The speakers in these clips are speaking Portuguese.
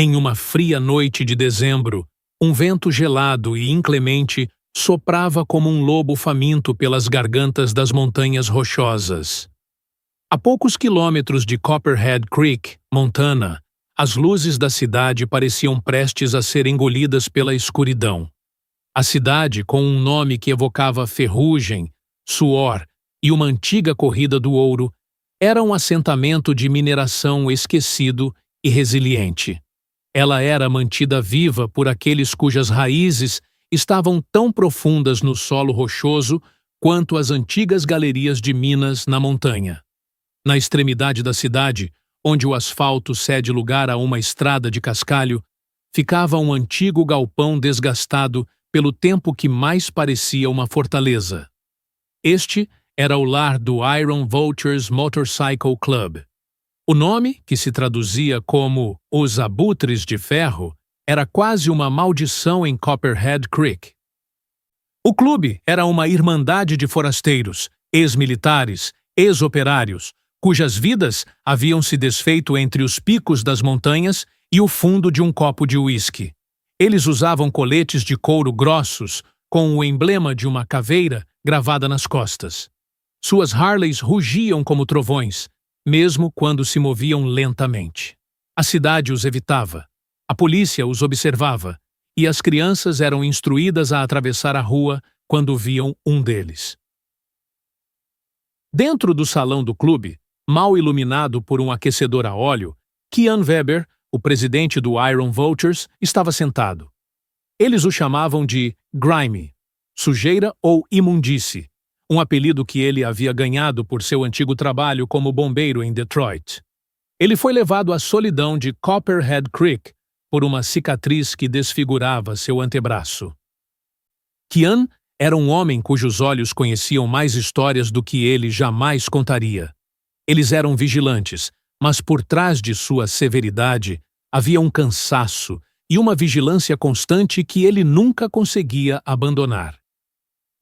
Em uma fria noite de dezembro, um vento gelado e inclemente soprava como um lobo faminto pelas gargantas das montanhas rochosas. A poucos quilômetros de Copperhead Creek, Montana, as luzes da cidade pareciam prestes a ser engolidas pela escuridão. A cidade, com um nome que evocava ferrugem, suor e uma antiga corrida do ouro, era um assentamento de mineração esquecido e resiliente. Ela era mantida viva por aqueles cujas raízes estavam tão profundas no solo rochoso quanto as antigas galerias de minas na montanha. Na extremidade da cidade, onde o asfalto cede lugar a uma estrada de cascalho, ficava um antigo galpão desgastado pelo tempo que mais parecia uma fortaleza. Este era o lar do Iron Vultures Motorcycle Club. O nome, que se traduzia como Os Abutres de Ferro, era quase uma maldição em Copperhead Creek. O clube era uma irmandade de forasteiros, ex-militares, ex-operários, cujas vidas haviam se desfeito entre os picos das montanhas e o fundo de um copo de uísque. Eles usavam coletes de couro grossos, com o emblema de uma caveira gravada nas costas. Suas Harleys rugiam como trovões, mesmo quando se moviam lentamente. A cidade os evitava, a polícia os observava, e as crianças eram instruídas a atravessar a rua quando viam um deles. Dentro do salão do clube, mal iluminado por um aquecedor a óleo, Kian Weber, o presidente do Iron Vultures, estava sentado. Eles o chamavam de Grime, sujeira ou imundície, um apelido que ele havia ganhado por seu antigo trabalho como bombeiro em Detroit. Ele foi levado à solidão de Copperhead Creek por uma cicatriz que desfigurava seu antebraço. Kian era um homem cujos olhos conheciam mais histórias do que ele jamais contaria. Eles eram vigilantes, mas por trás de sua severidade havia um cansaço e uma vigilância constante que ele nunca conseguia abandonar.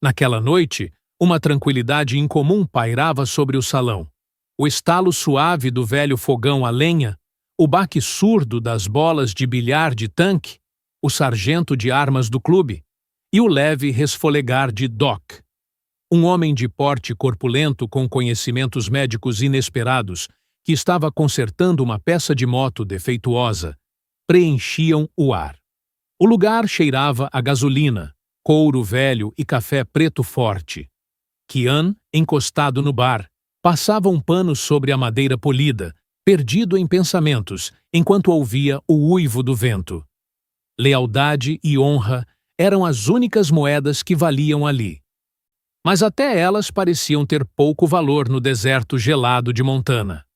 Naquela noite, uma tranquilidade incomum pairava sobre o salão. O estalo suave do velho fogão a lenha, o baque surdo das bolas de bilhar de tanque, o sargento de armas do clube e o leve resfolegar de Doc. Um homem de porte corpulento com conhecimentos médicos inesperados, que estava consertando uma peça de moto defeituosa, preenchiam o ar. O lugar cheirava a gasolina, couro velho e café preto forte. Kian, encostado no bar, passava um pano sobre a madeira polida, perdido em pensamentos, enquanto ouvia o uivo do vento. Lealdade e honra eram as únicas moedas que valiam ali. Mas até elas pareciam ter pouco valor no deserto gelado de Montana.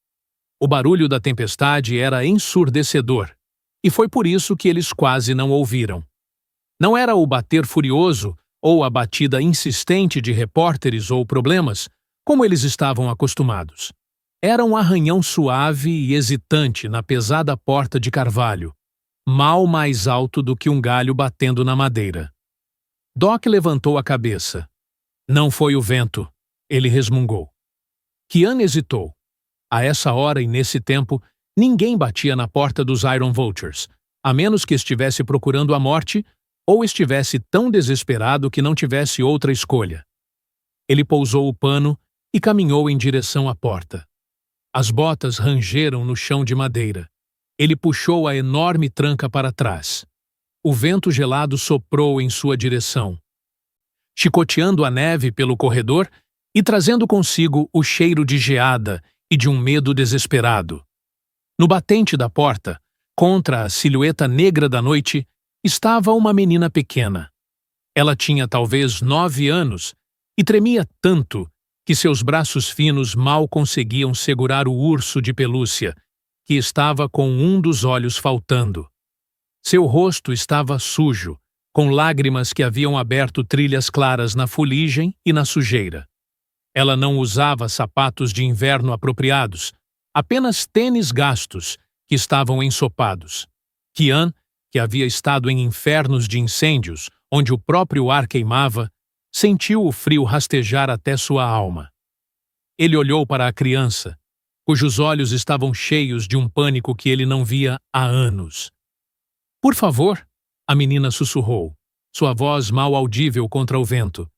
O barulho da tempestade era ensurdecedor, e foi por isso que eles quase não ouviram. Não era o bater furioso ou a batida insistente de repórteres ou problemas, como eles estavam acostumados. Era um arranhão suave e hesitante na pesada porta de carvalho, mal mais alto do que um galho batendo na madeira. Doc levantou a cabeça. Não foi o vento, ele resmungou. Kian hesitou. A essa hora e nesse tempo, ninguém batia na porta dos Iron Vultures, a menos que estivesse procurando a morte ou estivesse tão desesperado que não tivesse outra escolha. Ele pousou o pano e caminhou em direção à porta. As botas rangeram no chão de madeira. Ele puxou a enorme tranca para trás. O vento gelado soprou em sua direção, chicoteando a neve pelo corredor e trazendo consigo o cheiro de geada e de um medo desesperado. No batente da porta, contra a silhueta negra da noite, estava uma menina pequena. Ela tinha talvez 9 anos e tremia tanto que seus braços finos mal conseguiam segurar o urso de pelúcia, que estava com um dos olhos faltando. Seu rosto estava sujo, com lágrimas que haviam aberto trilhas claras na fuligem e na sujeira. Ela não usava sapatos de inverno apropriados, apenas tênis gastos, que estavam ensopados. Kian, que havia estado em infernos de incêndios, onde o próprio ar queimava, sentiu o frio rastejar até sua alma. Ele olhou para a criança, cujos olhos estavam cheios de um pânico que ele não via há anos. Por favor, a menina sussurrou, sua voz mal audível contra o vento.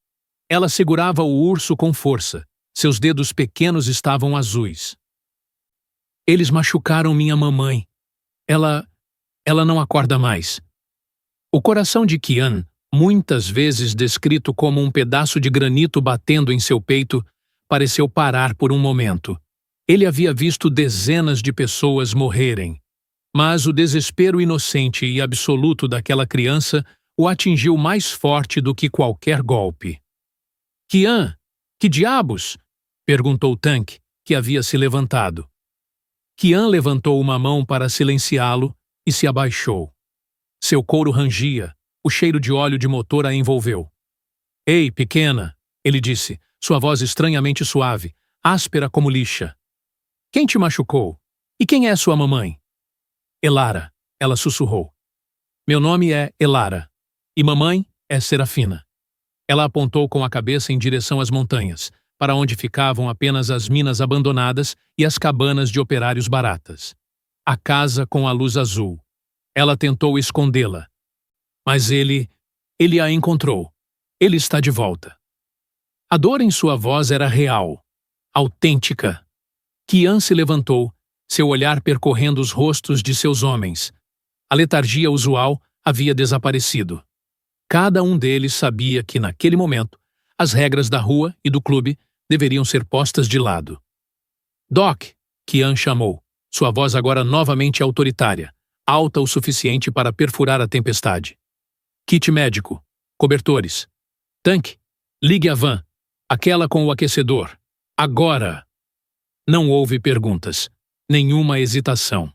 Ela segurava o urso com força. Seus dedos pequenos estavam azuis. Eles machucaram minha mamãe. Ela não acorda mais. O coração de Kian, muitas vezes descrito como um pedaço de granito batendo em seu peito, pareceu parar por um momento. Ele havia visto dezenas de pessoas morrerem. Mas o desespero inocente e absoluto daquela criança o atingiu mais forte do que qualquer golpe. Kian, que diabos? Perguntou Tank, que havia se levantado. Kian levantou uma mão para silenciá-lo e se abaixou. Seu couro rangia, o cheiro de óleo de motor a envolveu. Ei, pequena, ele disse, sua voz estranhamente suave, áspera como lixa. Quem te machucou? E quem é sua mamãe? Elara, ela sussurrou. Meu nome é Elara, e mamãe é Serafina. Ela apontou com a cabeça em direção às montanhas, para onde ficavam apenas as minas abandonadas e as cabanas de operários baratas. A casa com a luz azul. Ela tentou escondê-la. Mas ele a encontrou. Ele está de volta. A dor em sua voz era real, autêntica. Kian se levantou, seu olhar percorrendo os rostos de seus homens. A letargia usual havia desaparecido. Cada um deles sabia que, naquele momento, as regras da rua e do clube deveriam ser postas de lado. Doc, Kian chamou, sua voz agora novamente autoritária, alta o suficiente para perfurar a tempestade. Kit médico, cobertores. Tank, ligue a van, aquela com o aquecedor. Agora! Não houve perguntas, nenhuma hesitação.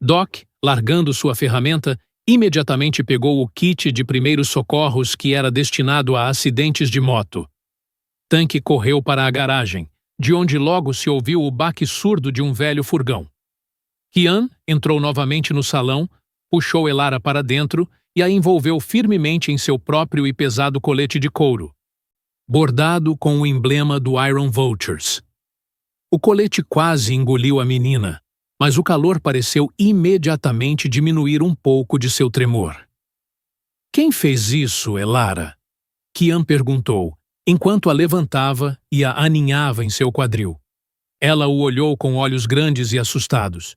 Doc, largando sua ferramenta, imediatamente pegou o kit de primeiros socorros que era destinado a acidentes de moto. Tank correu para a garagem, de onde logo se ouviu o baque surdo de um velho furgão. Kian entrou novamente no salão, puxou Elara para dentro e a envolveu firmemente em seu próprio e pesado colete de couro, bordado com o emblema do Iron Vultures. O colete quase engoliu a menina, mas o calor pareceu imediatamente diminuir um pouco de seu tremor. Quem fez isso, Elara? Kian perguntou, enquanto a levantava e a aninhava em seu quadril. Ela o olhou com olhos grandes e assustados.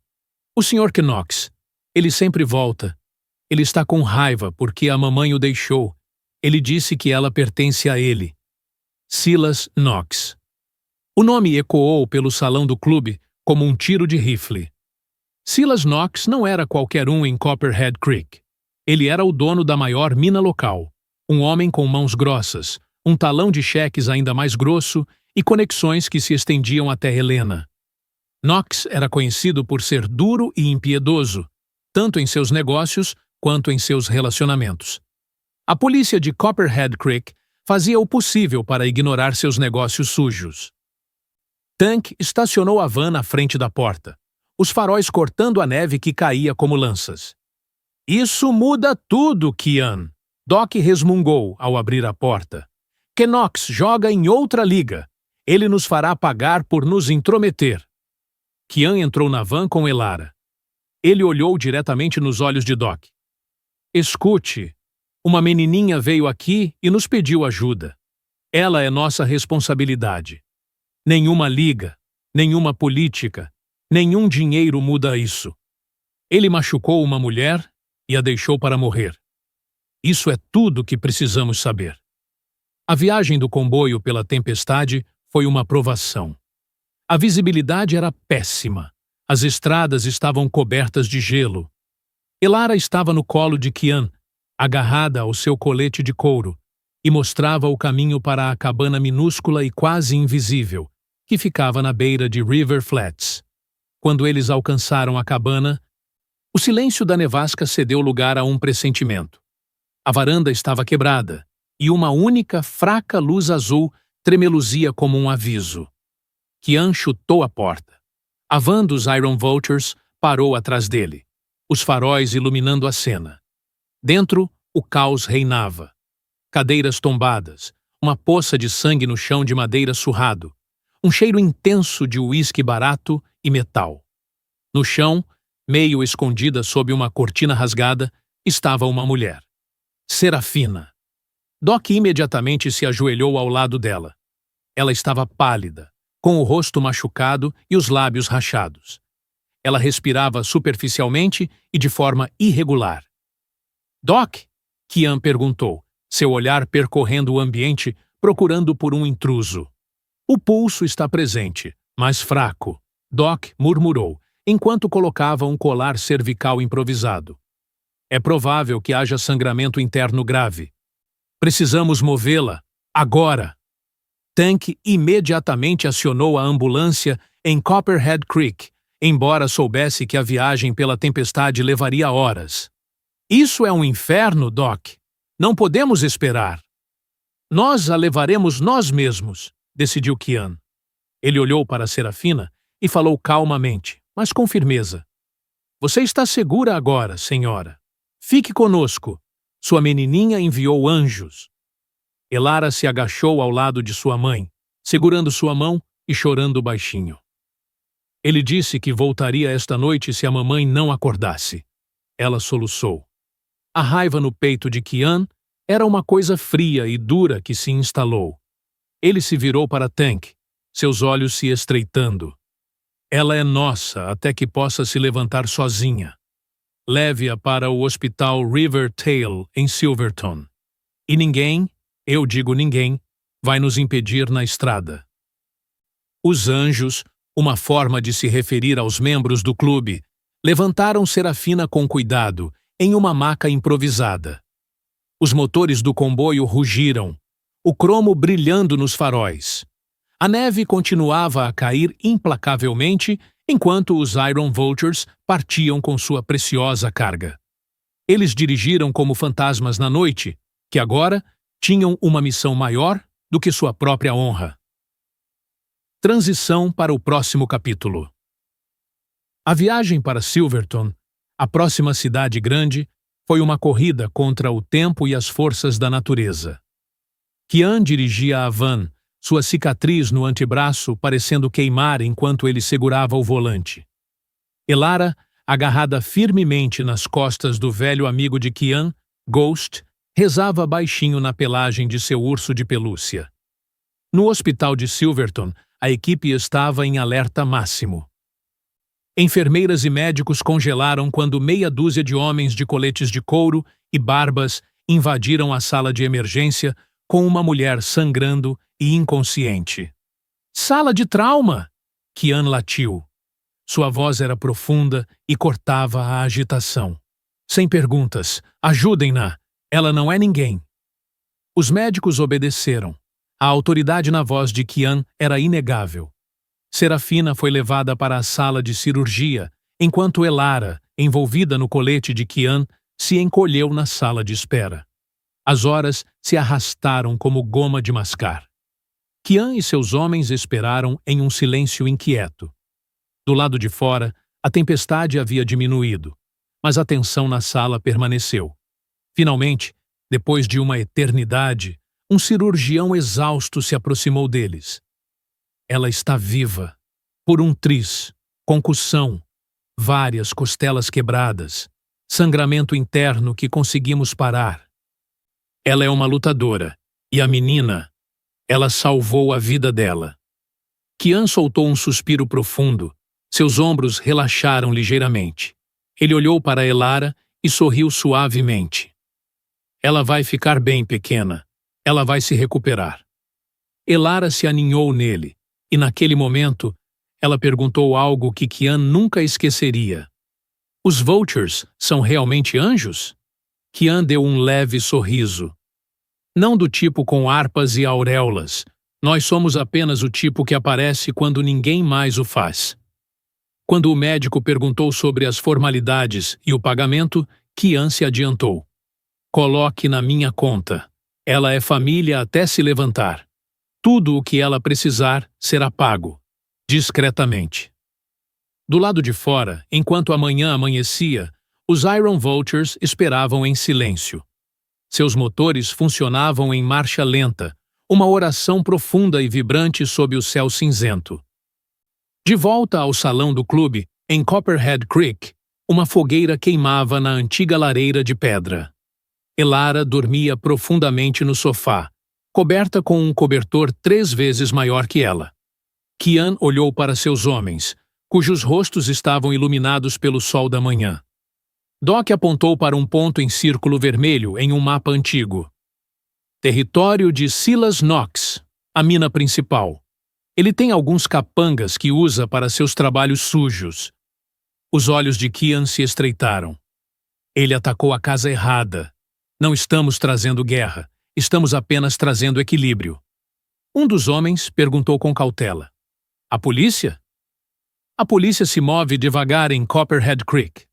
O Sr. Knox. Ele sempre volta. Ele está com raiva porque a mamãe o deixou. Ele disse que ela pertence a ele. Silas Knox. O nome ecoou pelo salão do clube como um tiro de rifle. Silas Knox não era qualquer um em Copperhead Creek. Ele era o dono da maior mina local. Um homem com mãos grossas, um talão de cheques ainda mais grosso e conexões que se estendiam até Helena. Knox era conhecido por ser duro e impiedoso, tanto em seus negócios quanto em seus relacionamentos. A polícia de Copperhead Creek fazia o possível para ignorar seus negócios sujos. Tank estacionou a van na frente da porta, os faróis cortando a neve que caía como lanças. Isso muda tudo, Kian, Doc resmungou ao abrir a porta. Knox joga em outra liga. Ele nos fará pagar por nos intrometer. Kian entrou na van com Elara. Ele olhou diretamente nos olhos de Doc. Escute, uma menininha veio aqui e nos pediu ajuda. Ela é nossa responsabilidade. Nenhuma liga, nenhuma política, nenhum dinheiro muda isso. Ele machucou uma mulher e a deixou para morrer. Isso é tudo que precisamos saber. A viagem do comboio pela tempestade foi uma provação. A visibilidade era péssima. As estradas estavam cobertas de gelo. Elara estava no colo de Kian, agarrada ao seu colete de couro, e mostrava o caminho para a cabana minúscula e quase invisível, que ficava na beira de River Flats. Quando eles alcançaram a cabana, o silêncio da nevasca cedeu lugar a um pressentimento. A varanda estava quebrada, e uma única, fraca luz azul tremeluzia como um aviso. Kian chutou a porta. A van dos Iron Vultures parou atrás dele, os faróis iluminando a cena. Dentro, o caos reinava. Cadeiras tombadas, uma poça de sangue no chão de madeira surrado, um cheiro intenso de uísque barato e metal. No chão, meio escondida sob uma cortina rasgada, estava uma mulher. Serafina. Doc imediatamente se ajoelhou ao lado dela. Ela estava pálida, com o rosto machucado e os lábios rachados. Ela respirava superficialmente e de forma irregular. Doc? Kian perguntou, seu olhar percorrendo o ambiente, procurando por um intruso. O pulso está presente, mas fraco, Doc murmurou, enquanto colocava um colar cervical improvisado. É provável que haja sangramento interno grave. Precisamos movê-la, agora. Tank imediatamente acionou a ambulância em Copperhead Creek, embora soubesse que a viagem pela tempestade levaria horas. Isso é um inferno, Doc. Não podemos esperar. Nós a levaremos nós mesmos, decidiu Kian. Ele olhou para Serafina e falou calmamente, mas com firmeza. Você está segura agora, senhora. Fique conosco. Sua menininha enviou anjos. Elara se agachou ao lado de sua mãe, segurando sua mão e chorando baixinho. Ele disse que voltaria esta noite se a mamãe não acordasse. Ela soluçou. A raiva no peito de Kian era uma coisa fria e dura que se instalou. Ele se virou para Tank, seus olhos se estreitando. Ela é nossa até que possa se levantar sozinha. Leve-a para o Hospital Rivertail, em Silverton. E ninguém, eu digo ninguém, vai nos impedir na estrada. Os anjos, uma forma de se referir aos membros do clube, levantaram Serafina com cuidado, em uma maca improvisada. Os motores do comboio rugiram, o cromo brilhando nos faróis. A neve continuava a cair implacavelmente enquanto os Iron Vultures partiam com sua preciosa carga. Eles dirigiram como fantasmas na noite, que agora tinham uma missão maior do que sua própria honra. Transição para o próximo capítulo. A viagem para Silverton, a próxima cidade grande, foi uma corrida contra o tempo e as forças da natureza. Kian dirigia a van, sua cicatriz no antebraço parecendo queimar enquanto ele segurava o volante. Elara, agarrada firmemente nas costas do velho amigo de Kian, Ghost, rezava baixinho na pelagem de seu urso de pelúcia. No hospital de Silverton, a equipe estava em alerta máximo. Enfermeiras e médicos congelaram quando meia dúzia de homens de coletes de couro e barbas invadiram a sala de emergência com uma mulher sangrando e inconsciente. Sala de trauma! Kian latiu. Sua voz era profunda e cortava a agitação. Sem perguntas, ajudem-na. Ela não é ninguém. Os médicos obedeceram. A autoridade na voz de Kian era inegável. Serafina foi levada para a sala de cirurgia, enquanto Elara, envolvida no colete de Kian, se encolheu na sala de espera. As horas se arrastaram como goma de mascar. Kian e seus homens esperaram em um silêncio inquieto. Do lado de fora, a tempestade havia diminuído, mas a tensão na sala permaneceu. Finalmente, depois de uma eternidade, um cirurgião exausto se aproximou deles. Ela está viva, por um tris, concussão, várias costelas quebradas, sangramento interno que conseguimos parar. Ela é uma lutadora, e a menina, ela salvou a vida dela. Kian soltou um suspiro profundo, seus ombros relaxaram ligeiramente. Ele olhou para Elara e sorriu suavemente. Ela vai ficar bem, pequena. Ela vai se recuperar. Elara se aninhou nele, e naquele momento, ela perguntou algo que Kian nunca esqueceria. Os Vultures são realmente anjos? Kian deu um leve sorriso. Não do tipo com harpas e auréolas. Nós somos apenas o tipo que aparece quando ninguém mais o faz. Quando o médico perguntou sobre as formalidades e o pagamento, Kian se adiantou. Coloque na minha conta. Ela é família até se levantar. Tudo o que ela precisar será pago, discretamente. Do lado de fora, enquanto a manhã amanhecia, os Iron Vultures esperavam em silêncio. Seus motores funcionavam em marcha lenta, uma oração profunda e vibrante sob o céu cinzento. De volta ao salão do clube, em Copperhead Creek, Uma fogueira queimava na antiga lareira de pedra. Elara dormia profundamente no sofá, coberta com um cobertor 3 vezes maior que ela. Kian olhou para seus homens, cujos rostos estavam iluminados pelo sol da manhã. Doc apontou para um ponto em círculo vermelho em um mapa antigo. Território de Silas Knox, a mina principal. Ele tem alguns capangas que usa para seus trabalhos sujos. Os olhos de Kian se estreitaram. Ele atacou a casa errada. Não estamos trazendo guerra, estamos apenas trazendo equilíbrio. Um dos homens perguntou com cautela. A polícia? A polícia se move devagar em Copperhead Creek.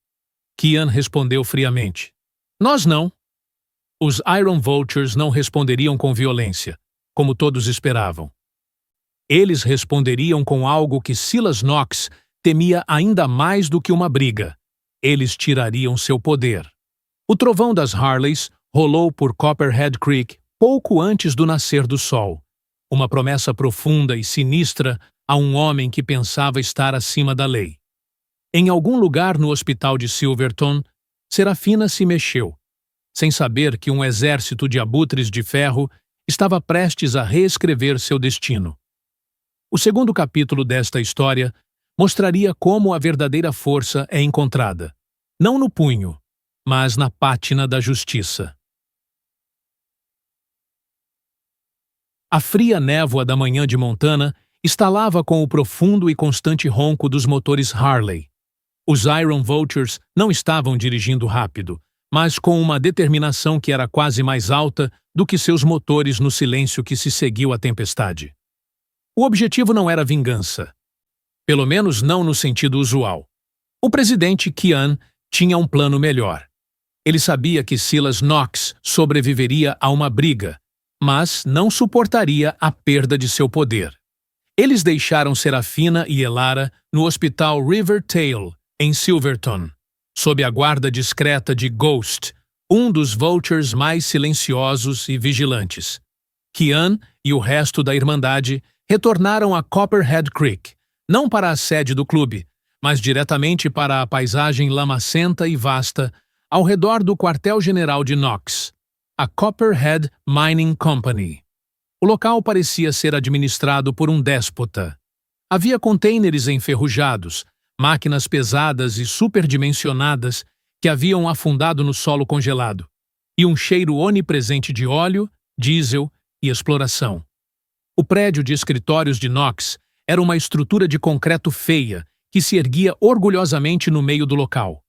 Kian respondeu friamente. Nós não. Os Iron Vultures não responderiam com violência, como todos esperavam. Eles responderiam com algo que Silas Knox temia ainda mais do que uma briga. Eles tirariam seu poder. O trovão das Harleys rolou por Copperhead Creek pouco antes do nascer do sol. Uma promessa profunda e sinistra a um homem que pensava estar acima da lei. Em algum lugar no hospital de Silverton, Serafina se mexeu, sem saber que um exército de abutres de ferro estava prestes a reescrever seu destino. O segundo capítulo desta história mostraria como a verdadeira força é encontrada, não no punho, mas na pátina da justiça. A fria névoa da manhã de Montana estalava com o profundo e constante ronco dos motores Harley. Os Iron Vultures não estavam dirigindo rápido, mas com uma determinação que era quase mais alta do que seus motores no silêncio que se seguiu à tempestade. O objetivo não era vingança. Pelo menos não no sentido usual. O presidente Kian tinha um plano melhor. Ele sabia que Silas Knox sobreviveria a uma briga, mas não suportaria a perda de seu poder. Eles deixaram Serafina e Elara no hospital Rivertail, em Silverton, sob a guarda discreta de Ghost, um dos Vultures mais silenciosos e vigilantes. Kian e o resto da Irmandade retornaram a Copperhead Creek, não para a sede do clube, mas diretamente para a paisagem lamacenta e vasta ao redor do quartel-general de Knox, a Copperhead Mining Company. O local parecia ser administrado por um déspota. Havia contêineres enferrujados, máquinas pesadas e superdimensionadas que haviam afundado no solo congelado, e um cheiro onipresente de óleo, diesel e exploração. O prédio de escritórios de Knox era uma estrutura de concreto feia que se erguia orgulhosamente no meio do local.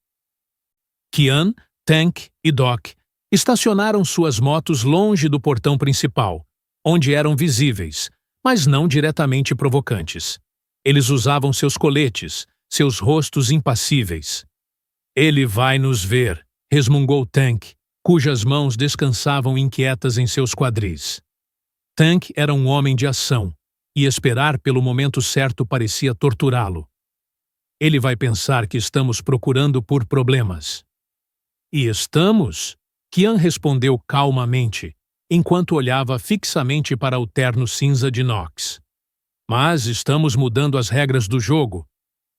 Kian, Tank e Doc estacionaram suas motos longe do portão principal, onde eram visíveis, mas não diretamente provocantes. Eles usavam seus coletes, seus rostos impassíveis. Ele vai nos ver, resmungou Tank, cujas mãos descansavam inquietas em seus quadris. Tank era um homem de ação, e esperar pelo momento certo parecia torturá-lo. Ele vai pensar que estamos procurando por problemas. E estamos? Kian respondeu calmamente, enquanto olhava fixamente para o terno cinza de Knox. Mas estamos mudando as regras do jogo.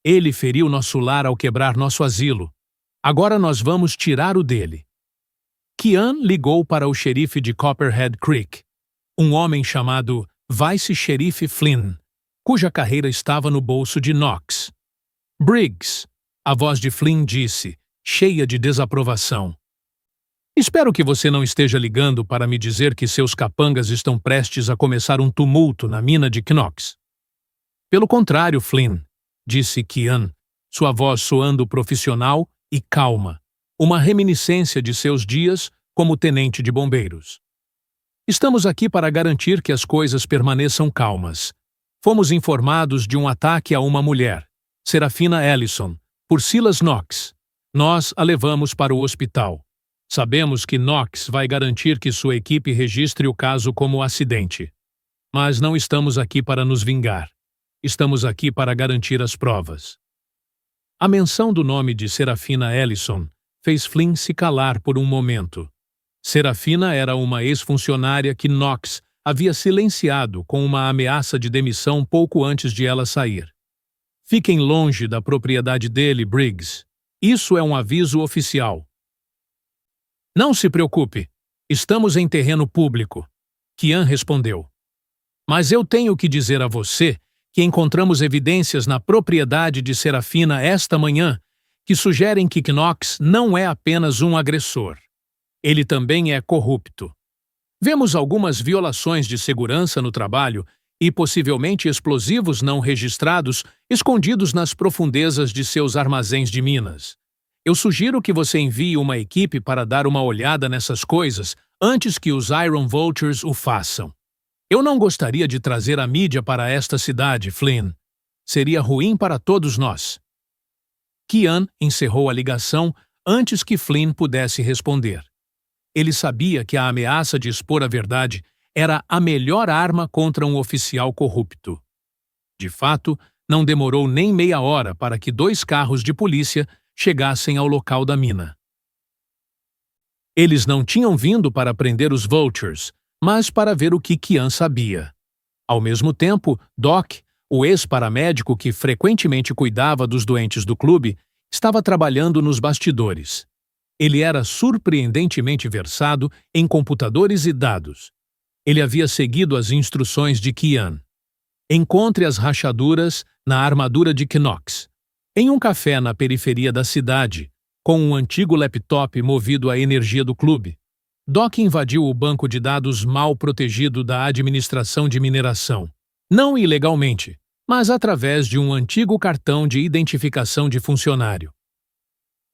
Ele feriu nosso lar ao quebrar nosso asilo. Agora nós vamos tirar o dele. Kian ligou para o xerife de Copperhead Creek, um homem chamado Vice-Xerife Flynn, cuja carreira estava no bolso de Knox. Briggs, a voz de Flynn disse, cheia de desaprovação. Espero que você não esteja ligando para me dizer que seus capangas estão prestes a começar um tumulto na mina de Knox. Pelo contrário, Flynn, disse Kian, sua voz soando profissional e calma, uma reminiscência de seus dias como tenente de bombeiros. Estamos aqui para garantir que as coisas permaneçam calmas. Fomos informados de um ataque a uma mulher, Serafina Ellison, por Silas Knox. Nós a levamos para o hospital. Sabemos que Knox vai garantir que sua equipe registre o caso como acidente. Mas não estamos aqui para nos vingar. Estamos aqui para garantir as provas. A menção do nome de Serafina Ellison fez Flynn se calar por um momento. Serafina era uma ex-funcionária que Knox havia silenciado com uma ameaça de demissão pouco antes de ela sair. Fiquem longe da propriedade dele, Briggs. Isso é um aviso oficial. Não se preocupe. Estamos em terreno público. Kian respondeu. Mas eu tenho que dizer a você que encontramos evidências na propriedade de Serafina esta manhã que sugerem que Knox não é apenas um agressor. Ele também é corrupto. Vemos algumas violações de segurança no trabalho e possivelmente explosivos não registrados escondidos nas profundezas de seus armazéns de minas. Eu sugiro que você envie uma equipe para dar uma olhada nessas coisas antes que os Iron Vultures o façam. Eu não gostaria de trazer a mídia para esta cidade, Flynn. Seria ruim para todos nós. Kian encerrou a ligação antes que Flynn pudesse responder. Ele sabia que a ameaça de expor a verdade era a melhor arma contra um oficial corrupto. De fato, não demorou nem meia hora para que 2 carros de polícia chegassem ao local da mina. Eles não tinham vindo para prender os Vultures, mas para ver o que Kian sabia. Ao mesmo tempo, Doc, o ex-paramédico que frequentemente cuidava dos doentes do clube, estava trabalhando nos bastidores. Ele era surpreendentemente versado em computadores e dados. Ele havia seguido as instruções de Kian. Encontre as rachaduras na armadura de Knox, em um café na periferia da cidade, com um antigo laptop movido à energia do clube. Doc invadiu o banco de dados mal protegido da administração de mineração. Não ilegalmente, mas através de um antigo cartão de identificação de funcionário.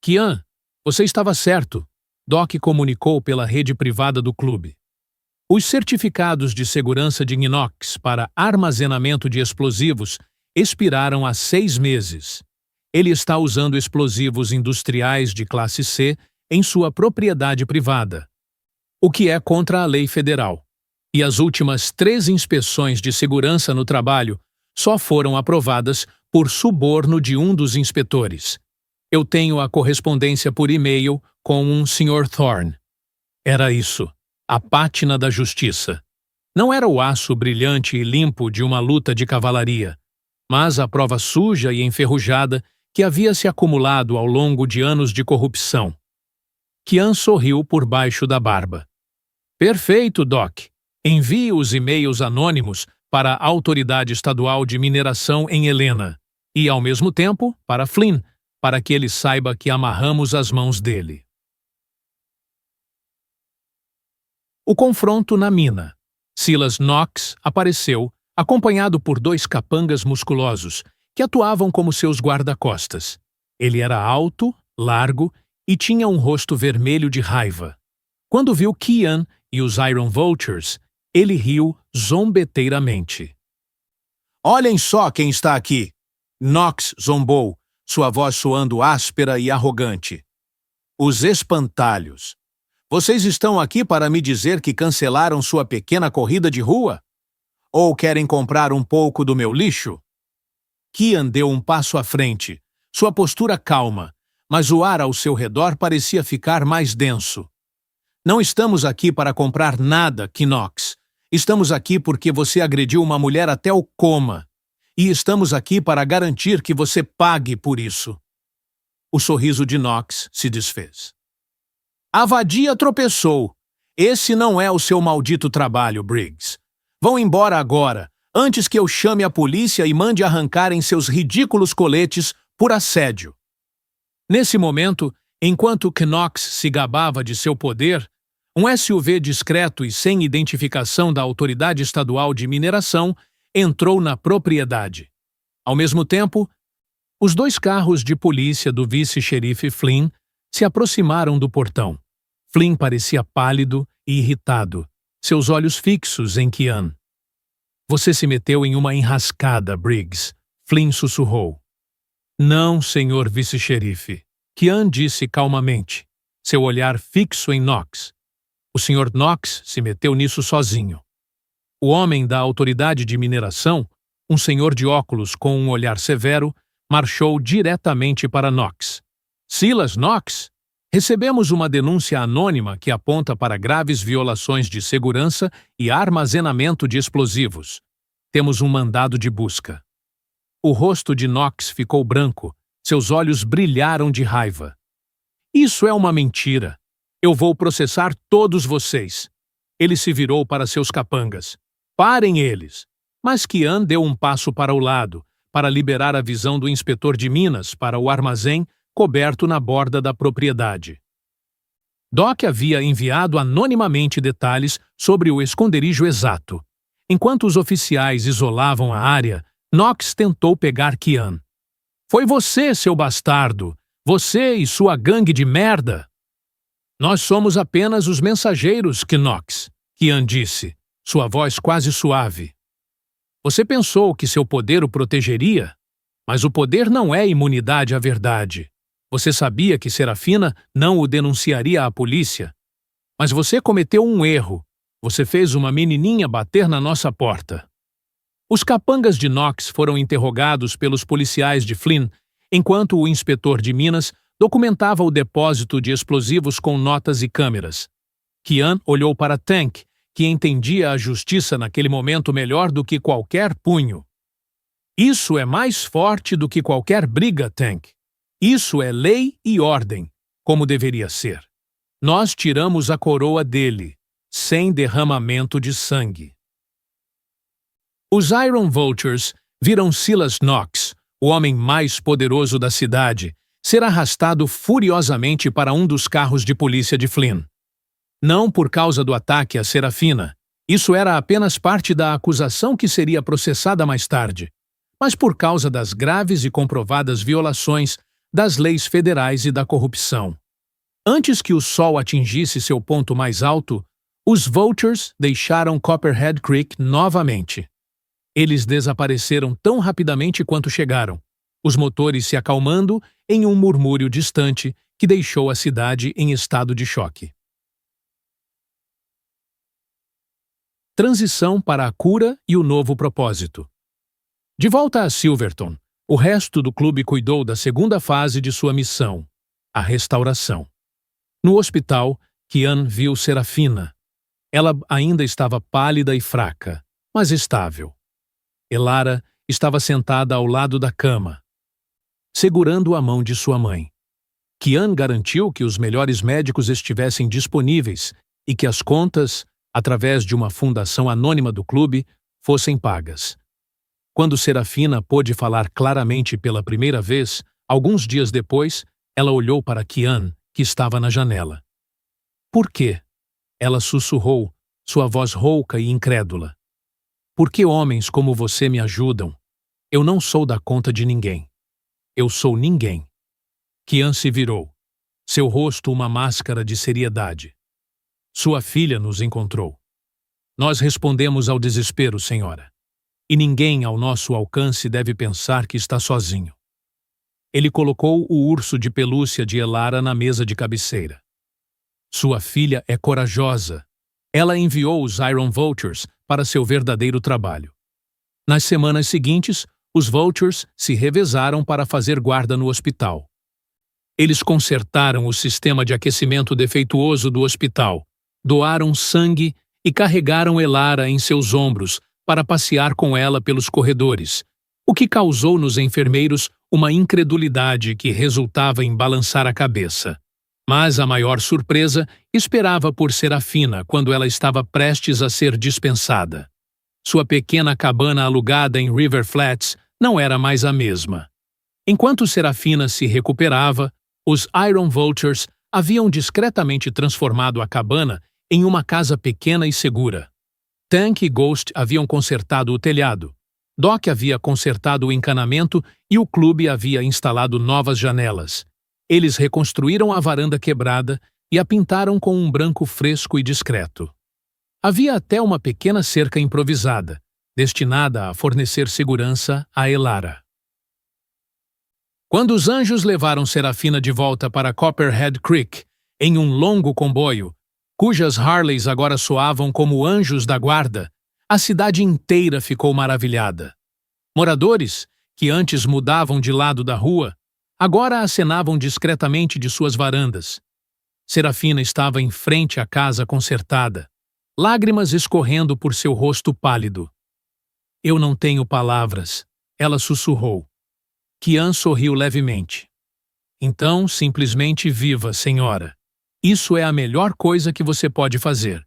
Kian, você estava certo, Doc comunicou pela rede privada do clube. Os certificados de segurança de Knox para armazenamento de explosivos expiraram há 6 meses. Ele está usando explosivos industriais de classe C em sua propriedade privada, o que é contra a lei federal. E as últimas 3 inspeções de segurança no trabalho só foram aprovadas por suborno de um dos inspetores. Eu tenho a correspondência por e-mail com um Sr. Thorne. Era isso, a pátina da justiça. Não era o aço brilhante e limpo de uma luta de cavalaria, mas a prova suja e enferrujada que havia se acumulado ao longo de anos de corrupção. Kian sorriu por baixo da barba. Perfeito, Doc. Envie os e-mails anônimos para a Autoridade Estadual de Mineração em Helena e, ao mesmo tempo, para Flynn, para que ele saiba que amarramos as mãos dele. O confronto na mina. Silas Knox apareceu, acompanhado por 2 capangas musculosos, que atuavam como seus guarda-costas. Ele era alto, largo e tinha um rosto vermelho de raiva. Quando viu Kian e os Iron Vultures, ele riu zombeteiramente. Olhem só quem está aqui! Knox zombou, sua voz soando áspera e arrogante. Os espantalhos. Vocês estão aqui para me dizer que cancelaram sua pequena corrida de rua? Ou querem comprar um pouco do meu lixo? Kian deu um passo à frente, sua postura calma, mas o ar ao seu redor parecia ficar mais denso. Não estamos aqui para comprar nada, Knox. Estamos aqui porque você agrediu uma mulher até o coma. E estamos aqui para garantir que você pague por isso. O sorriso de Knox se desfez. A vadia tropeçou. Esse não é o seu maldito trabalho, Briggs. Vão embora agora, antes que eu chame a polícia e mande arrancarem seus ridículos coletes por assédio. Nesse momento, enquanto Knox se gabava de seu poder, um SUV discreto e sem identificação da Autoridade Estadual de Mineração entrou na propriedade. Ao mesmo tempo, os 2 carros de polícia do vice-xerife Flynn se aproximaram do portão. Flynn parecia pálido e irritado, seus olhos fixos em Kian. Você se meteu em uma enrascada, Briggs, Flynn sussurrou. Não, senhor vice-xerife, Kian disse calmamente, seu olhar fixo em Knox. O Sr. Knox se meteu nisso sozinho. O homem da Autoridade de Mineração, um senhor de óculos com um olhar severo, marchou diretamente para Knox. Silas Knox? Recebemos uma denúncia anônima que aponta para graves violações de segurança e armazenamento de explosivos. Temos um mandado de busca. O rosto de Knox ficou branco, Seus olhos brilharam de raiva. Isso é uma mentira. Eu vou processar todos vocês. Ele se virou para seus capangas. Parem eles! Mas Kian deu um passo para o lado, para liberar a visão do inspetor de minas para o armazém coberto na borda da propriedade. Doc havia enviado anonimamente detalhes sobre o esconderijo exato. Enquanto os oficiais isolavam a área, Knox tentou pegar Kian. Foi você, seu bastardo! Você e sua gangue de merda! Nós somos apenas os mensageiros, Knox, Kian disse, sua voz quase suave. Você pensou que seu poder o protegeria? Mas o poder não é imunidade à verdade. Você sabia que Serafina não o denunciaria à polícia? Mas você cometeu um erro. Você fez uma menininha bater na nossa porta. Os capangas de Knox foram interrogados pelos policiais de Flynn, enquanto o inspetor de minas documentava o depósito de explosivos com notas e câmeras. Kian olhou para Tank, que entendia a justiça naquele momento melhor do que qualquer punho. Isso é mais forte do que qualquer briga, Tank. Isso é lei e ordem, como deveria ser. Nós tiramos a coroa dele, sem derramamento de sangue. Os Iron Vultures viram Silas Knox, o homem mais poderoso da cidade, ser arrastado furiosamente para um dos carros de polícia de Flynn. Não por causa do ataque a Serafina, isso era apenas parte da acusação que seria processada mais tarde, mas por causa das graves e comprovadas violações das leis federais e da corrupção. Antes que o sol atingisse seu ponto mais alto, os Vultures deixaram Copperhead Creek novamente. Eles desapareceram tão rapidamente quanto chegaram, os motores se acalmando em um murmúrio distante que deixou a cidade em estado de choque. Transição para a cura e o novo propósito. De volta a Silverton, o resto do clube cuidou da segunda fase de sua missão, a restauração. No hospital, Kian viu Serafina. Ela ainda estava pálida e fraca, mas estável. Elara estava sentada ao lado da cama, segurando a mão de sua mãe. Kian garantiu que os melhores médicos estivessem disponíveis e que as contas, através de uma fundação anônima do clube, fossem pagas. Quando Serafina pôde falar claramente pela primeira vez, alguns dias depois, ela olhou para Kian, que estava na janela. Por quê? Ela sussurrou, sua voz rouca e incrédula. Por que homens como você me ajudam? Eu não sou da conta de ninguém. Eu sou ninguém. Kian se virou. Seu rosto uma máscara de seriedade. Sua filha nos encontrou. Nós respondemos ao desespero, senhora. E ninguém ao nosso alcance deve pensar que está sozinho. Ele colocou o urso de pelúcia de Elara na mesa de cabeceira. Sua filha é corajosa. Ela enviou os Iron Vultures para seu verdadeiro trabalho. Nas semanas seguintes, os Vultures se revezaram para fazer guarda no hospital. Eles consertaram o sistema de aquecimento defeituoso do hospital, doaram sangue e carregaram Elara em seus ombros para passear com ela pelos corredores, o que causou nos enfermeiros uma incredulidade que resultava em balançar a cabeça. Mas a maior surpresa esperava por Serafina quando ela estava prestes a ser dispensada. Sua pequena cabana alugada em River Flats não era mais a mesma. Enquanto Serafina se recuperava, os Iron Vultures haviam discretamente transformado a cabana em uma casa pequena e segura. Tank e Ghost haviam consertado o telhado. Doc havia consertado o encanamento e o clube havia instalado novas janelas. Eles reconstruíram a varanda quebrada e a pintaram com um branco fresco e discreto. Havia até uma pequena cerca improvisada, destinada a fornecer segurança a Elara. Quando os anjos levaram Serafina de volta para Copperhead Creek, em um longo comboio, cujas Harleys agora soavam como anjos da guarda, a cidade inteira ficou maravilhada. Moradores, que antes mudavam de lado da rua, agora acenavam discretamente de suas varandas. Serafina estava em frente à casa consertada, lágrimas escorrendo por seu rosto pálido. Eu não tenho palavras, ela sussurrou. Kian sorriu levemente. Então, simplesmente viva, senhora. Isso é a melhor coisa que você pode fazer.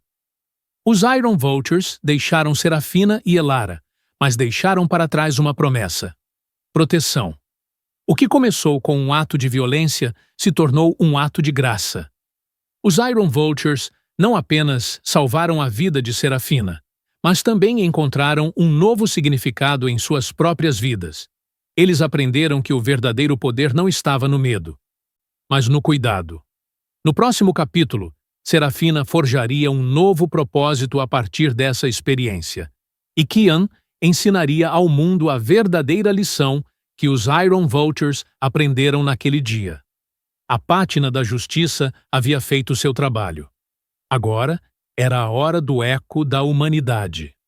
Os Iron Vultures deixaram Serafina e Elara, mas deixaram para trás uma promessa: proteção. O que começou com um ato de violência se tornou um ato de graça. Os Iron Vultures não apenas salvaram a vida de Serafina, mas também encontraram um novo significado em suas próprias vidas. Eles aprenderam que o verdadeiro poder não estava no medo, mas no cuidado. No próximo capítulo, Serafina forjaria um novo propósito a partir dessa experiência, e Kian ensinaria ao mundo a verdadeira lição que os Iron Vultures aprenderam naquele dia. A pátina da justiça havia feito seu trabalho. Agora era a hora do eco da humanidade.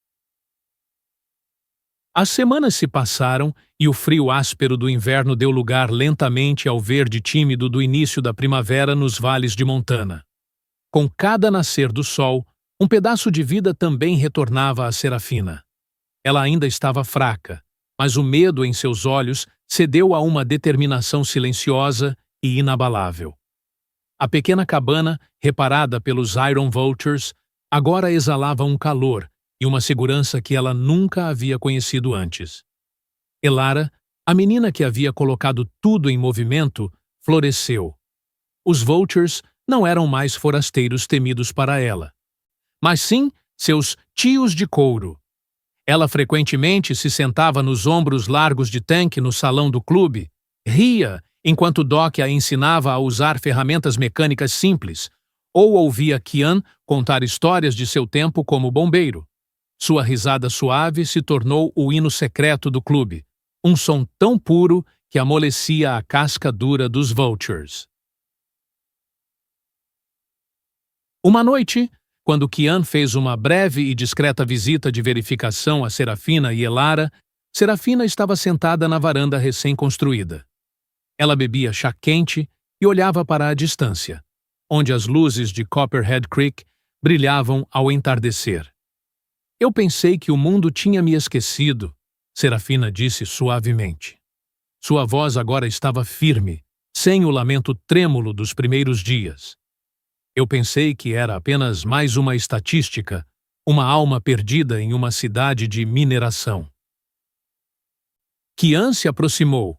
As semanas se passaram e o frio áspero do inverno deu lugar lentamente ao verde tímido do início da primavera nos vales de Montana. Com cada nascer do sol, um pedaço de vida também retornava a Serafina. Ela ainda estava fraca, mas o medo em seus olhos cedeu a uma determinação silenciosa e inabalável. A pequena cabana, reparada pelos Iron Vultures, agora exalava um calor e uma segurança que ela nunca havia conhecido antes. Elara, a menina que havia colocado tudo em movimento, floresceu. Os Vultures não eram mais forasteiros temidos para ela, mas sim seus tios de couro. Ela frequentemente se sentava nos ombros largos de Tank no salão do clube, ria enquanto Doc a ensinava a usar ferramentas mecânicas simples, ou ouvia Kian contar histórias de seu tempo como bombeiro. Sua risada suave se tornou o hino secreto do clube, um som tão puro que amolecia a casca dura dos Vultures. Uma noite, quando Kian fez uma breve e discreta visita de verificação a Serafina e Elara, Serafina estava sentada na varanda recém-construída. Ela bebia chá quente e olhava para a distância, onde as luzes de Copperhead Creek brilhavam ao entardecer. Eu pensei que o mundo tinha me esquecido, Serafina disse suavemente. Sua voz agora estava firme, sem o lamento trêmulo dos primeiros dias. Eu pensei que era apenas mais uma estatística, uma alma perdida em uma cidade de mineração. Kian se aproximou.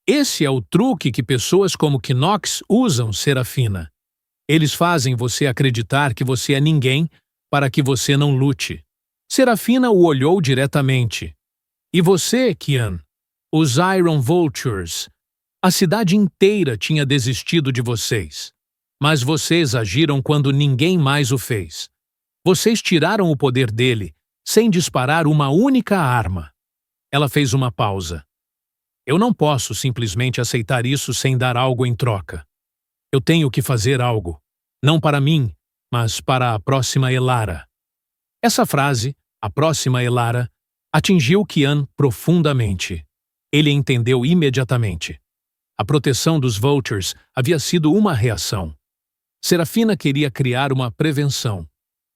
Esse é o truque que pessoas como Knox usam, Serafina. Eles fazem você acreditar que você é ninguém para que você não lute. Serafina o olhou diretamente. E você, Kian? Os Iron Vultures. A cidade inteira tinha desistido de vocês. Mas vocês agiram quando ninguém mais o fez. Vocês tiraram o poder dele, sem disparar uma única arma. Ela fez uma pausa. Eu não posso simplesmente aceitar isso sem dar algo em troca. Eu tenho que fazer algo. Não para mim, mas para a próxima Elara. Essa frase, a próxima Elara, atingiu Kian profundamente. Ele entendeu imediatamente. A proteção dos Vultures havia sido uma reação. Serafina queria criar uma prevenção.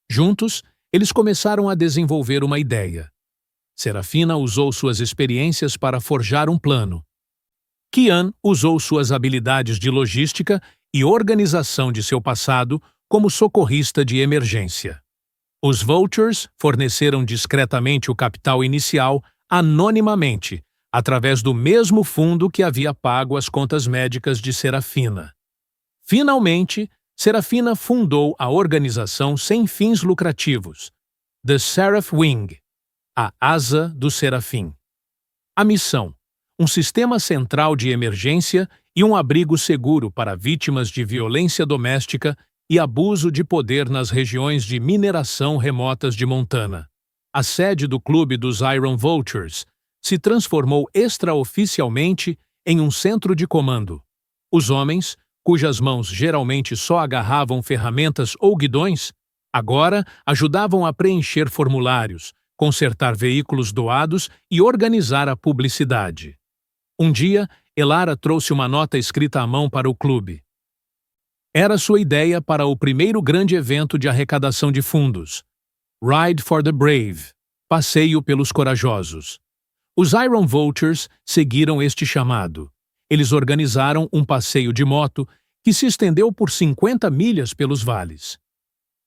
Juntos, eles começaram a desenvolver uma ideia. Serafina usou suas experiências para forjar um plano. Kian usou suas habilidades de logística e organização de seu passado como socorrista de emergência. Os Vultures forneceram discretamente o capital inicial anonimamente, através do mesmo fundo que havia pago as contas médicas de Serafina. Finalmente, Serafina fundou a organização sem fins lucrativos, The Seraph Wing, a Asa do Serafim. A missão: um sistema central de emergência e um abrigo seguro para vítimas de violência doméstica e abuso de poder nas regiões de mineração remotas de Montana. A sede do Clube dos Iron Vultures se transformou extraoficialmente em um centro de comando. Os homens, cujas mãos geralmente só agarravam ferramentas ou guidões, agora ajudavam a preencher formulários, consertar veículos doados e organizar a publicidade. Um dia, Elara trouxe uma nota escrita à mão para o clube. Era sua ideia para o primeiro grande evento de arrecadação de fundos, Ride for the Brave, Passeio pelos Corajosos. Os Iron Vultures seguiram este chamado. Eles organizaram um passeio de moto que se estendeu por 50 milhas pelos vales.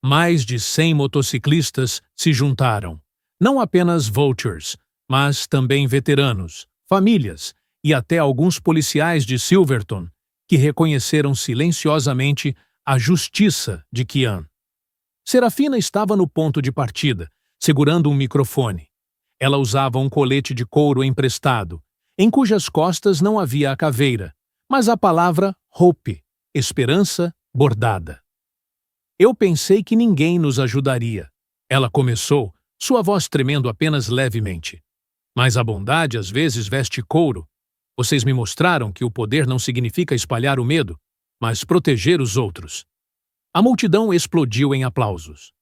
Mais de 100 motociclistas se juntaram. Não apenas Vultures, mas também veteranos, famílias e até alguns policiais de Silverton, que reconheceram silenciosamente a justiça de Kian. Serafina estava no ponto de partida, segurando um microfone. Ela usava um colete de couro emprestado, em cujas costas não havia a caveira, mas a palavra Hope, esperança, bordada. Eu pensei que ninguém nos ajudaria. Ela começou, sua voz tremendo apenas levemente. Mas a bondade às vezes veste couro. Vocês me mostraram que o poder não significa espalhar o medo, mas proteger os outros. A multidão explodiu em aplausos.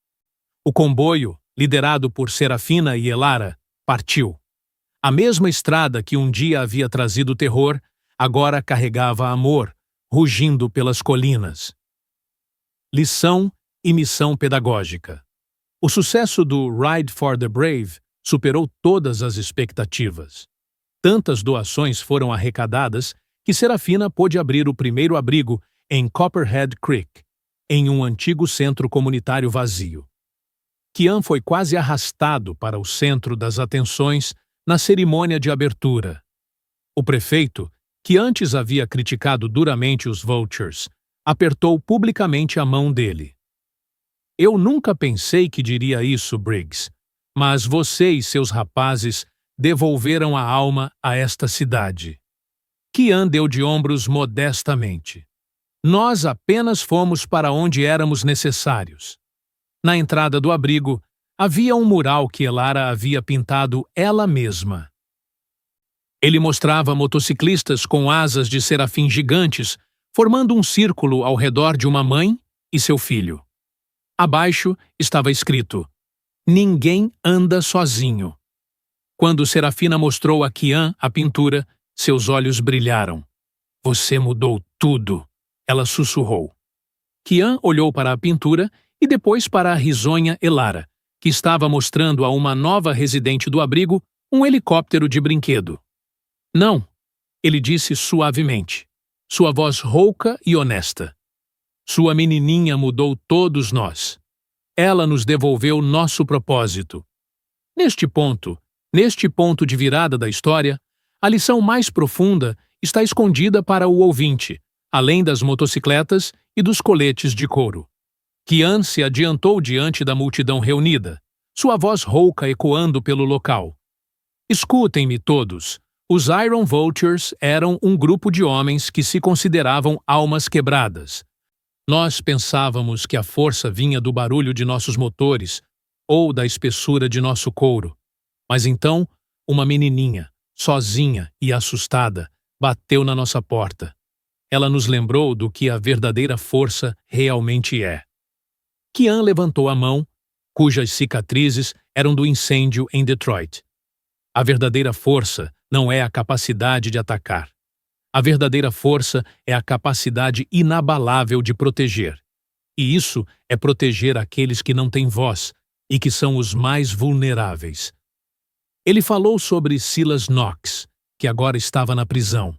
O comboio, liderado por Serafina e Elara, partiu. A mesma estrada que um dia havia trazido terror, agora carregava amor, rugindo pelas colinas. Lição e missão pedagógica. O sucesso do Ride for the Brave superou todas as expectativas. Tantas doações foram arrecadadas que Serafina pôde abrir o primeiro abrigo em Copperhead Creek, em um antigo centro comunitário vazio. Kian foi quase arrastado para o centro das atenções na cerimônia de abertura. O prefeito, que antes havia criticado duramente os Vultures, apertou publicamente a mão dele. Eu nunca pensei que diria isso, Briggs, mas você e seus rapazes devolveram a alma a esta cidade. Kian deu de ombros modestamente. Nós apenas fomos para onde éramos necessários. Na entrada do abrigo, havia um mural que Elara havia pintado ela mesma. Ele mostrava motociclistas com asas de serafim gigantes, formando um círculo ao redor de uma mãe e seu filho. Abaixo estava escrito: Ninguém anda sozinho. Quando Serafina mostrou a Kian a pintura, seus olhos brilharam. Você mudou tudo, ela sussurrou. Kian olhou para a pintura e depois para a risonha Elara, que estava mostrando a uma nova residente do abrigo um helicóptero de brinquedo. Não, ele disse suavemente, sua voz rouca e honesta. Sua menininha mudou todos nós. Ela nos devolveu nosso propósito. Neste ponto de virada da história, a lição mais profunda está escondida para o ouvinte, além das motocicletas e dos coletes de couro. Kian se adiantou diante da multidão reunida, sua voz rouca ecoando pelo local. Escutem-me todos. Os Iron Vultures eram um grupo de homens que se consideravam almas quebradas. Nós pensávamos que a força vinha do barulho de nossos motores ou da espessura de nosso couro. Mas então, uma menininha, sozinha e assustada, bateu na nossa porta. Ela nos lembrou do que a verdadeira força realmente é. Kian levantou a mão, cujas cicatrizes eram do incêndio em Detroit. A verdadeira força não é a capacidade de atacar. A verdadeira força é a capacidade inabalável de proteger. E isso é proteger aqueles que não têm voz e que são os mais vulneráveis. Ele falou sobre Silas Knox, que agora estava na prisão.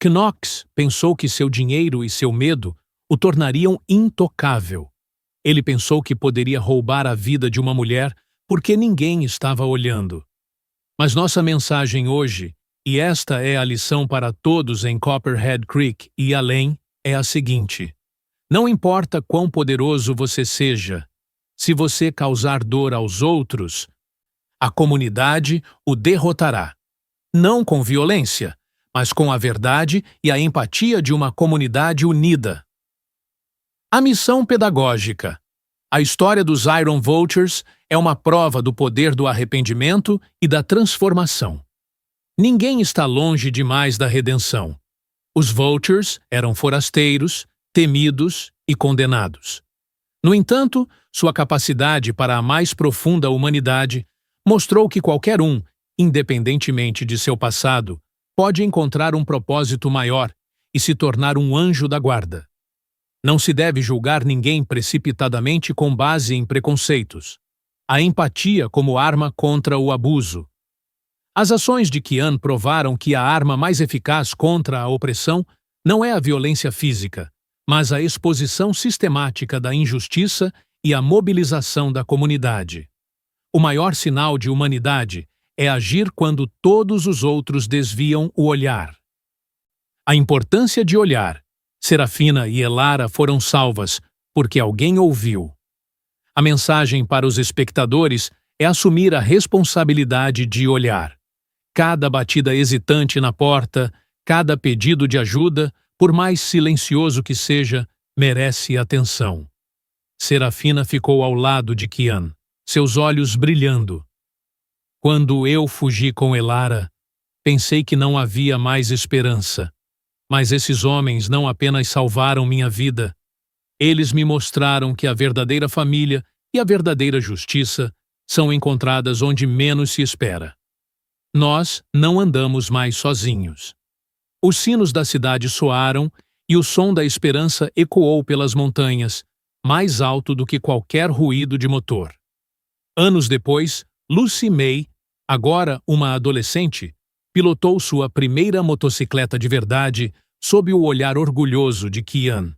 Knox pensou que seu dinheiro e seu medo o tornariam intocável. Ele pensou que poderia roubar a vida de uma mulher porque ninguém estava olhando. Mas nossa mensagem hoje, e esta é a lição para todos em Copperhead Creek e além, é a seguinte: não importa quão poderoso você seja, se você causar dor aos outros, a comunidade o derrotará. Não com violência, mas com a verdade e a empatia de uma comunidade unida. A missão pedagógica. A história dos Iron Vultures é uma prova do poder do arrependimento e da transformação. Ninguém está longe demais da redenção. Os Vultures eram forasteiros, temidos e condenados. No entanto, sua capacidade para a mais profunda humanidade mostrou que qualquer um, independentemente de seu passado, pode encontrar um propósito maior e se tornar um anjo da guarda. Não se deve julgar ninguém precipitadamente com base em preconceitos. A empatia como arma contra o abuso. As ações de Kian provaram que a arma mais eficaz contra a opressão não é a violência física, mas a exposição sistemática da injustiça e a mobilização da comunidade. O maior sinal de humanidade é agir quando todos os outros desviam o olhar. A importância de olhar. Serafina e Elara foram salvas porque alguém ouviu. A mensagem para os espectadores é assumir a responsabilidade de olhar. Cada batida hesitante na porta, cada pedido de ajuda, por mais silencioso que seja, merece atenção. Serafina ficou ao lado de Kian, seus olhos brilhando. Quando eu fugi com Elara, pensei que não havia mais esperança. Mas esses homens não apenas salvaram minha vida. Eles me mostraram que a verdadeira família e a verdadeira justiça são encontradas onde menos se espera. Nós não andamos mais sozinhos. Os sinos da cidade soaram e o som da esperança ecoou pelas montanhas, mais alto do que qualquer ruído de motor. Anos depois, Lucy May, agora uma adolescente, pilotou sua primeira motocicleta de verdade sob o olhar orgulhoso de Kian.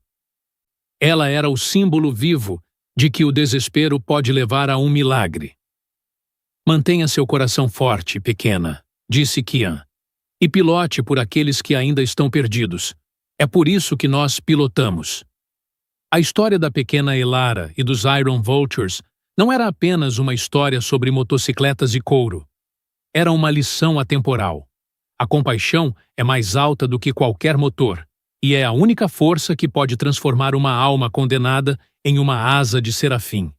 Ela era o símbolo vivo de que o desespero pode levar a um milagre. Mantenha seu coração forte, pequena, disse Kian, e pilote por aqueles que ainda estão perdidos. É por isso que nós pilotamos. A história da pequena Elara e dos Iron Vultures não era apenas uma história sobre motocicletas e couro. Era uma lição atemporal. A compaixão é mais alta do que qualquer motor, e é a única força que pode transformar uma alma condenada em uma asa de serafim.